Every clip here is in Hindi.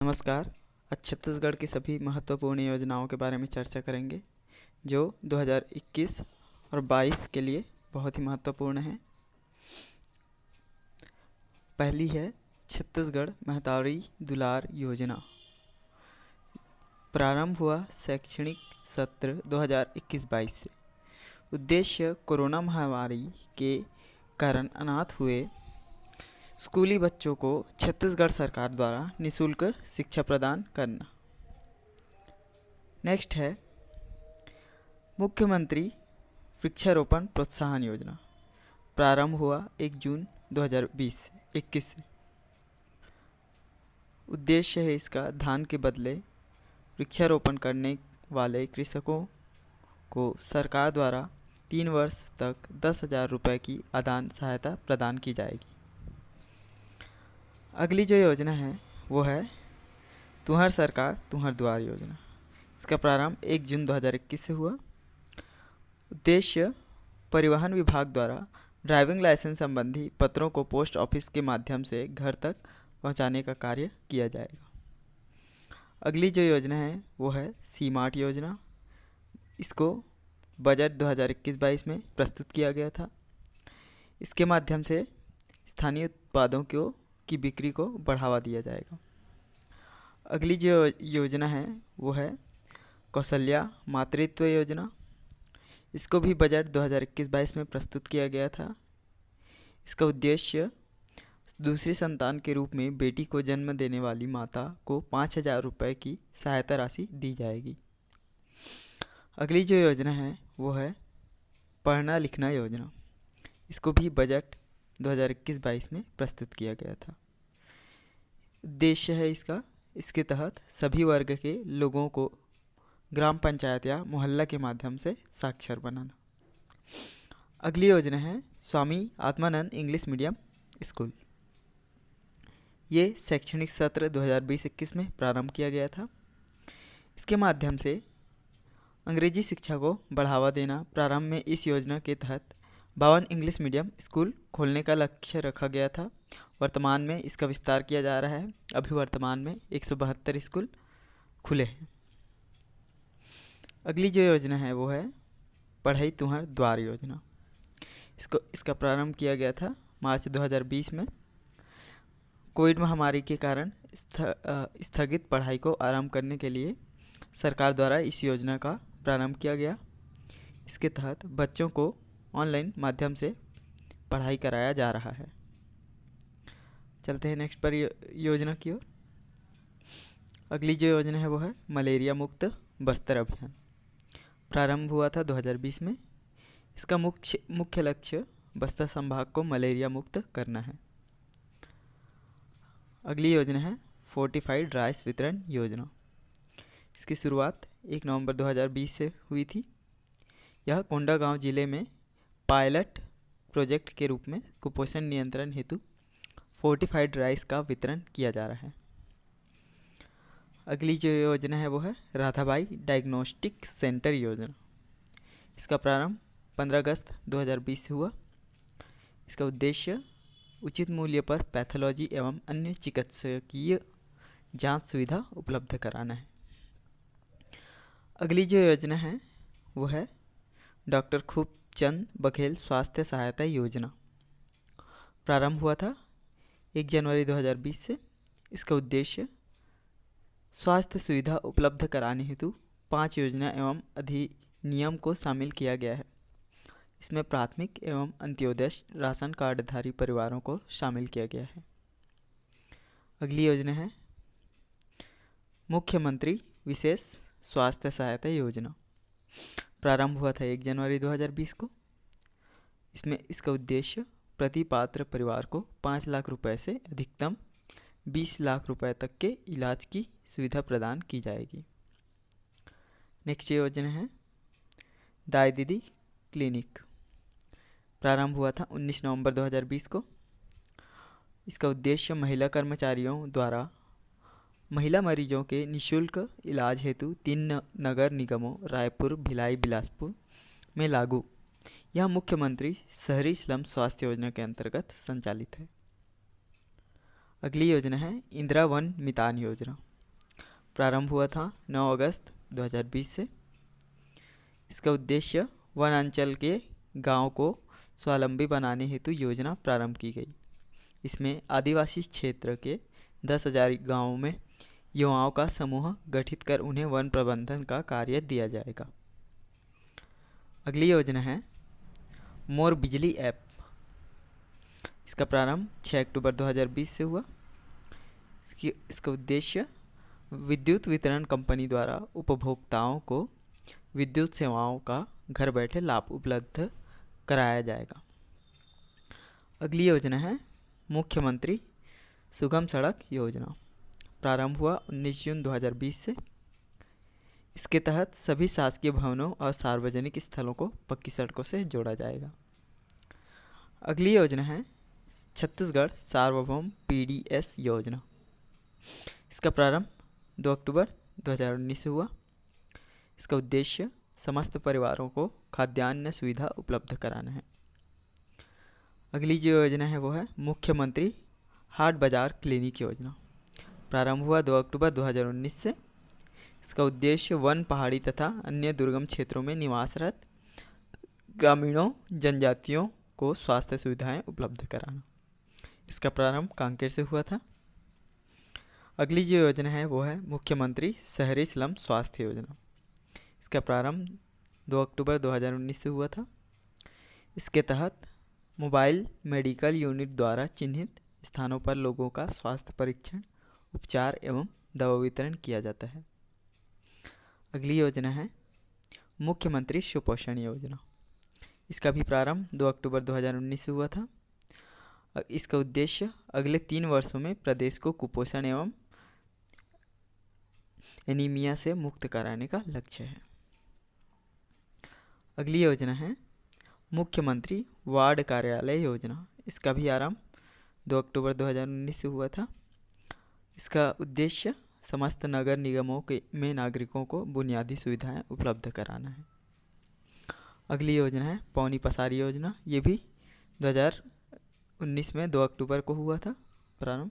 नमस्कार। आज छत्तीसगढ़ की सभी महत्वपूर्ण योजनाओं के बारे में चर्चा करेंगे जो 2021 और 22 के लिए बहुत ही महत्वपूर्ण है। पहली है छत्तीसगढ़ महतारी दुलार योजना। प्रारंभ हुआ शैक्षणिक सत्र 2021-22 से। उद्देश्य कोरोना महामारी के कारण अनाथ हुए स्कूली बच्चों को छत्तीसगढ़ सरकार द्वारा निःशुल्क शिक्षा प्रदान करना। नेक्स्ट है मुख्यमंत्री वृक्षारोपण प्रोत्साहन योजना। प्रारंभ हुआ 1 जून 2021 से। उद्देश्य है इसका धान के बदले वृक्षारोपण करने वाले कृषकों को सरकार द्वारा 3 वर्ष तक 10,000 रुपये की अनुदान सहायता प्रदान की जाएगी। अगली जो योजना है वो है तुम्हार सरकार तुम्हार द्वार योजना। इसका प्रारंभ 1 जून 2021 से हुआ। उद्देश्य परिवहन विभाग द्वारा ड्राइविंग लाइसेंस संबंधी पत्रों को पोस्ट ऑफिस के माध्यम से घर तक पहुंचाने का कार्य किया जाएगा। अगली जो योजना है वो है सी-मार्ट योजना। इसको बजट 2021-22 में प्रस्तुत किया गया था। इसके माध्यम से स्थानीय उत्पादों की बिक्री को बढ़ावा दिया जाएगा। अगली जो योजना है वो है कौशल्या मातृत्व योजना। इसको भी बजट 2021-22 में प्रस्तुत किया गया था। इसका उद्देश्य दूसरी संतान के रूप में बेटी को जन्म देने वाली माता को 5,000 रुपये की सहायता राशि दी जाएगी। अगली जो योजना है वो है पढ़ना लिखना योजना। इसको भी बजट 2021-22 में प्रस्तुत किया गया था। उद्देश्य है इसके तहत सभी वर्ग के लोगों को ग्राम पंचायत या मोहल्ला के माध्यम से साक्षर बनाना। अगली योजना है Swami Atmanand English medium school. ये शैक्षणिक सत्र 2020-21 में प्रारंभ किया गया था। इसके माध्यम से अंग्रेजी शिक्षा को बढ़ावा देना। प्रारंभ में इस योजना के तहत 52 इंग्लिश मीडियम स्कूल खोलने का लक्ष्य रखा गया था। वर्तमान में इसका विस्तार किया जा रहा है। अभी वर्तमान में 172 स्कूल खुले हैं। अगली जो योजना है वो है पढ़ई तुहर द्वार योजना। इसका प्रारंभ किया गया था मार्च 2020 में। कोविड महामारी के कारण स्थगित पढ़ाई को आरंभ करने के लिए सरकार द्वारा इस योजना का प्रारंभ किया गया। इसके तहत बच्चों को ऑनलाइन माध्यम से पढ़ाई कराया जा रहा है। चलते हैं नेक्स्ट पर योजना की ओर। अगली जो योजना है वो है मलेरिया मुक्त बस्तर अभियान। प्रारंभ हुआ था 2020 में। इसका मुख्य लक्ष्य बस्तर संभाग को मलेरिया मुक्त करना है। अगली योजना है फोर्टिफाइड राइस वितरण योजना। इसकी शुरुआत 1 नवंबर 2020 से हुई थी। यह कोंडागांव जिले में पायलट प्रोजेक्ट के रूप में कुपोषण नियंत्रण हेतु फोर्टिफाइड राइस का वितरण किया जा रहा है। अगली जो योजना है वो है राधाबाई डायग्नोस्टिक सेंटर योजना। इसका प्रारंभ 15 अगस्त 2020 से हुआ। इसका उद्देश्य उचित मूल्य पर पैथोलॉजी एवं अन्य चिकित्सकीय जांच सुविधा उपलब्ध कराना है। अगली जो योजना है वो है डॉक्टर खूबचंद बघेल स्वास्थ्य सहायता योजना। प्रारंभ हुआ था 1 जनवरी 2020 से। इसका उद्देश्य स्वास्थ्य सुविधा उपलब्ध कराने हेतु 5 योजना एवं अधिनियम को शामिल किया गया है। इसमें प्राथमिक एवं अंत्योदय राशन कार्डधारी परिवारों को शामिल किया गया है। अगली योजना है मुख्यमंत्री विशेष स्वास्थ्य सहायता योजना। प्रारंभ हुआ था 1 जनवरी 2020 को। इसका उद्देश्य प्रति पात्र परिवार को 5 लाख रुपए से अधिकतम 20 लाख रुपए तक के इलाज की सुविधा प्रदान की जाएगी। नेक्स्ट योजना है दाई दीदी क्लिनिक। प्रारंभ हुआ था 19 नवंबर 2020 को। इसका उद्देश्य महिला कर्मचारियों द्वारा महिला मरीजों के निःशुल्क इलाज हेतु 3 नगर निगमों रायपुर, भिलाई, बिलासपुर में लागू। यह मुख्यमंत्री शहरी स्लम स्वास्थ्य योजना के अंतर्गत संचालित है। अगली योजना है इंदिरा वन मितान योजना। प्रारंभ हुआ था 9 अगस्त 2020 से। इसका उद्देश्य वनांचल के गांव को स्वावलंबी बनाने हेतु योजना प्रारंभ की गई। इसमें आदिवासी क्षेत्र के 10,000 गाँवों में युवाओं का समूह गठित कर उन्हें वन प्रबंधन का कार्य दिया जाएगा। अगली योजना है मोर बिजली ऐप। इसका प्रारंभ 6 अक्टूबर 2020 से हुआ। इसका उद्देश्य विद्युत वितरण कंपनी द्वारा उपभोक्ताओं को विद्युत सेवाओं का घर बैठे लाभ उपलब्ध कराया जाएगा। अगली योजना है मुख्यमंत्री सुगम सड़क योजना। प्रारंभ हुआ 19 जून 2020 से। इसके तहत सभी शासकीय भवनों और सार्वजनिक स्थलों को पक्की सड़कों से जोड़ा जाएगा। अगली योजना है छत्तीसगढ़ सार्वभौम पीडीएस योजना। इसका प्रारंभ 2 अक्टूबर 2019 से हुआ। इसका उद्देश्य समस्त परिवारों को खाद्यान्न सुविधा उपलब्ध कराना है। अगली जो योजना है वो है मुख्यमंत्री हाट बाजार क्लिनिक योजना। प्रारंभ हुआ 2 अक्टूबर 2019 से। इसका उद्देश्य वन, पहाड़ी तथा अन्य दुर्गम क्षेत्रों में निवासरत ग्रामीणों जनजातियों को स्वास्थ्य सुविधाएं उपलब्ध कराना। इसका प्रारंभ कांकेर से हुआ था। अगली जो योजना है वो है मुख्यमंत्री शहरी स्लम स्वास्थ्य योजना। इसका प्रारंभ 2 अक्टूबर 2019 से हुआ था। इसके तहत मोबाइल मेडिकल यूनिट द्वारा चिन्हित स्थानों पर लोगों का स्वास्थ्य परीक्षण, उपचार एवं दवा वितरण किया जाता है। अगली योजना है मुख्यमंत्री सुपोषण योजना। इसका भी प्रारंभ 2 अक्टूबर 2019 से हुआ था। इसका उद्देश्य अगले 3 वर्षों में प्रदेश को कुपोषण एवं एनीमिया से मुक्त कराने का लक्ष्य है। अगली योजना है मुख्यमंत्री वार्ड कार्यालय योजना। इसका भी आरंभ 2 अक्टूबर 2019 से हुआ था। इसका उद्देश्य समस्त नगर निगमों में नागरिकों को बुनियादी सुविधाएं उपलब्ध कराना है। अगली योजना है पौनी पसारी योजना। ये भी 2019 में 2 अक्टूबर को हुआ था प्रारंभ।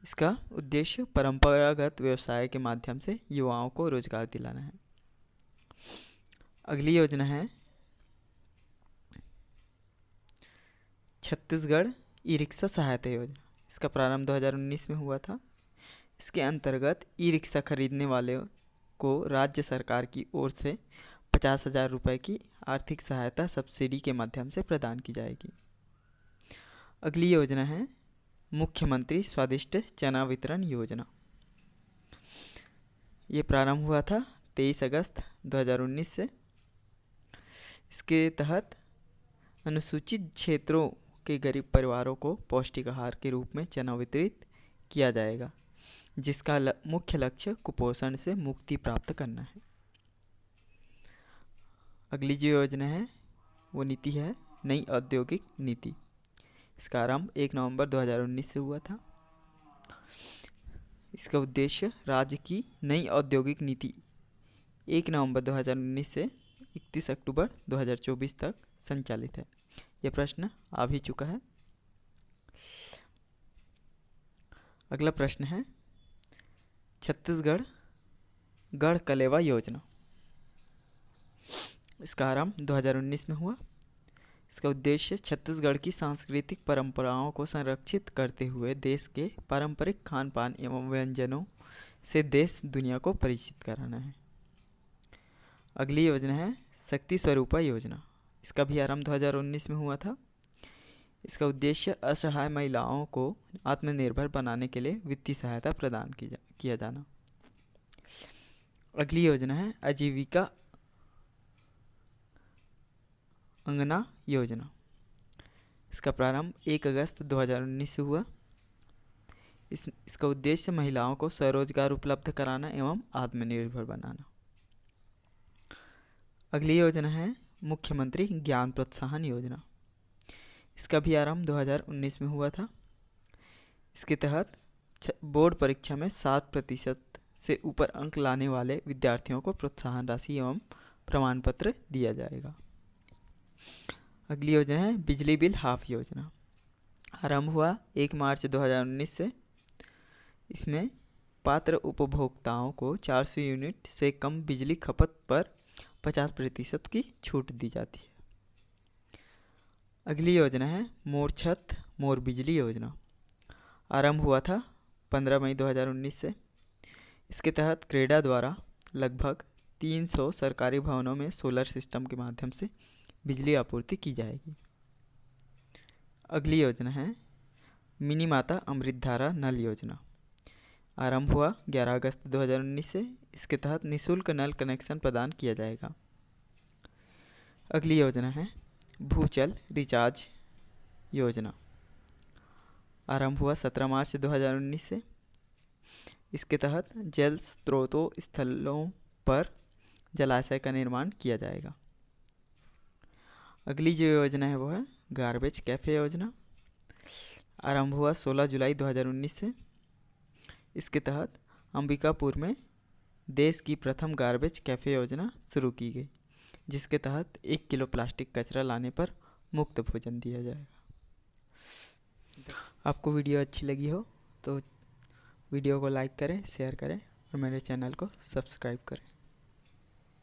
इसका उद्देश्य परंपरागत व्यवसाय के माध्यम से युवाओं को रोजगार दिलाना है। अगली योजना है छत्तीसगढ़ ई रिक्शा सहायता योजना। इसका प्रारंभ 2019 में हुआ था। इसके अंतर्गत ई रिक्शा खरीदने वाले को राज्य सरकार की ओर से 50,000 रुपये की आर्थिक सहायता सब्सिडी के माध्यम से प्रदान की जाएगी। अगली योजना है मुख्यमंत्री स्वादिष्ट चना वितरण योजना। ये प्रारंभ हुआ था 23 अगस्त 2019 से। इसके तहत अनुसूचित क्षेत्रों के गरीब परिवारों को पौष्टिक आहार के रूप में चना वितरित किया जाएगा, जिसका मुख्य लक्ष्य कुपोषण से मुक्ति प्राप्त करना है। अगली जो योजना है वो नीति है नई औद्योगिक नीति। इसका आरंभ 1 नवंबर 2019 से हुआ था। इसका उद्देश्य राज्य की नई औद्योगिक नीति 1 नवंबर 2019 से 31 अक्टूबर 2024 तक संचालित है। यह प्रश्न आ भी चुका है। अगला प्रश्न है छत्तीसगढ़ गढ़ कलेवा योजना। इसका आरंभ 2019 में हुआ। इसका उद्देश्य छत्तीसगढ़ की सांस्कृतिक परंपराओं को संरक्षित करते हुए देश के पारंपरिक खान पान एवं व्यंजनों से देश दुनिया को परिचित कराना है। अगली योजना है शक्ति स्वरूपा योजना। इसका भी आरंभ 2019 में हुआ था। इसका उद्देश्य असहाय महिलाओं को आत्मनिर्भर बनाने के लिए वित्तीय सहायता प्रदान किया जाना। अगली योजना है आजीविका अंगना योजना। इसका प्रारंभ 1 अगस्त 2019 से हुआ। इसका उद्देश्य महिलाओं को स्वरोजगार उपलब्ध कराना एवं आत्मनिर्भर बनाना। अगली योजना है मुख्यमंत्री ज्ञान प्रोत्साहन योजना। इसका भी आरंभ 2019 में हुआ था। इसके तहत बोर्ड परीक्षा में 7% से ऊपर अंक लाने वाले विद्यार्थियों को प्रोत्साहन राशि एवं प्रमाण पत्र दिया जाएगा। अगली योजना है बिजली बिल हाफ योजना। आरंभ हुआ 1 मार्च 2019 से। इसमें पात्र उपभोक्ताओं को 400 यूनिट से कम बिजली खपत पर 50% की छूट दी जाती है। अगली योजना है मोर छत मोर बिजली योजना। आरंभ हुआ था 15 मई 2019 से। इसके तहत क्रेडा द्वारा लगभग 300 सरकारी भवनों में सोलर सिस्टम के माध्यम से बिजली आपूर्ति की जाएगी। अगली योजना है मिनी माता अमृतधारा नल योजना। आरंभ हुआ 11 अगस्त 2019 से। इसके तहत निःशुल्क नल कनेक्शन प्रदान किया जाएगा। अगली योजना है भूजल रिचार्ज योजना। आरंभ हुआ 17 मार्च 2019 से। इसके तहत जल स्रोतों स्थलों पर जलाशय का निर्माण किया जाएगा। अगली जो योजना है वो है गार्बेज कैफ़े योजना। आरंभ हुआ 16 जुलाई 2019 से। इसके तहत अंबिकापुर में देश की प्रथम गार्बेज कैफ़े योजना शुरू की गई, जिसके तहत 1 किलो प्लास्टिक कचरा लाने पर मुफ्त भोजन दिया जाएगा। आपको वीडियो अच्छी लगी हो तो वीडियो को लाइक करें, शेयर करें और मेरे चैनल को सब्सक्राइब करें।